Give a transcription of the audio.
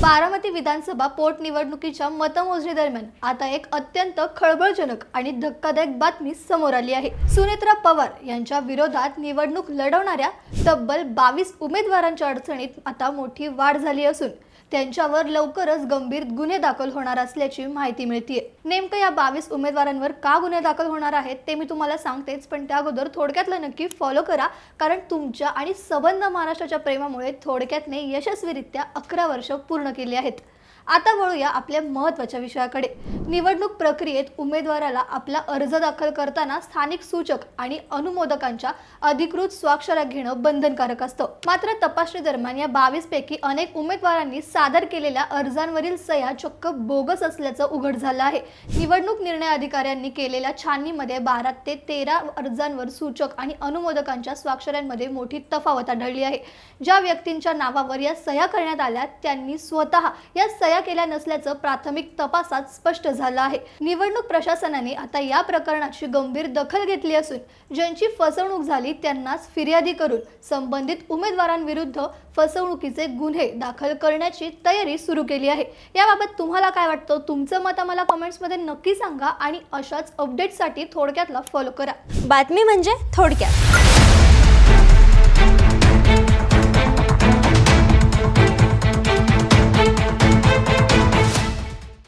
बारामती विधानसभा पोटनिवडणुकीच्या मतमोजणी दरम्यान आता एक अत्यंत खळबळजनक आणि धक्कादायक बातमी समोर आली आहे। सुनेत्रा पवार यांच्या विरोधात निवडणूक लढवणाऱ्या तब्बल 22 उमेदवारांच्या अडचणीत आता मोठी वाढ झाली असून त्यांच्यावर लवकरच गंभीर गुन्हे दाखल होणार असल्याची माहिती मिळतेय। नेमकं या 22 उमेदवारांवर का गुन्हे दाखल होणार आहेत ते मी तुम्हाला सांगतेच, पण त्या अगोदर थोडक्यातलं नक्की फॉलो करा, कारण तुमच्या आणि सबंध महाराष्ट्राच्या प्रेमामुळे थोडक्यातने यशस्वीरित्या 11 वर्ष पूर्ण केली आहेत। आता वळूया आपल्या महत्त्वाच्या विषयाकडे। निवडणूक प्रक्रियेत उमेदवाराला आपला अर्ज दाखल करताना स्थानिक सूचक आणि अनुमोदकांच्या अधिकृत स्वाक्षऱ्या घेणं बंधनकारक असतं। मात्र तपासणी दरम्यान या 22 पैकी अनेक उमेदवारांनी सादर केलेल्या अर्जांवरील सह्या चक्क बोगस असल्याचं उघड झालं आहे। निवडणूक निर्णय अधिकाऱ्यांनी केलेल्या छाननीमध्ये 12 ते 13 अर्जांवर सूचक आणि अनुमोदकांच्या स्वाक्षऱ्यांमध्ये मोठी तफावत आढळली आहे। ज्या व्यक्तींच्या नावावर या सह्या करण्यात आल्या त्यांनी स्वतः या सह्या केल्या नसल्याचं प्राथमिक तपासात स्पष्ट झालं आहे। निवडणूक प्रशासनाने आता या प्रकरणाची गंभीर दखल घेतली असून ज्यांची फसवणूक झाली त्यांनाच फिर्यादी करून संबंधित उमेदवारांविरुद्ध फसवणुकीचे गुन्हे दाखल करण्याची तयारी सुरू केली आहे। याबाबत तुम्हाला काय वाटतं? तुमचं मत आम्हाला कमेंट्समध्ये नक्की सांगा आणि अशाच अपडेट्ससाठी थोडक्यातला फॉलो करा। बातमी म्हणजे थोडक्यात।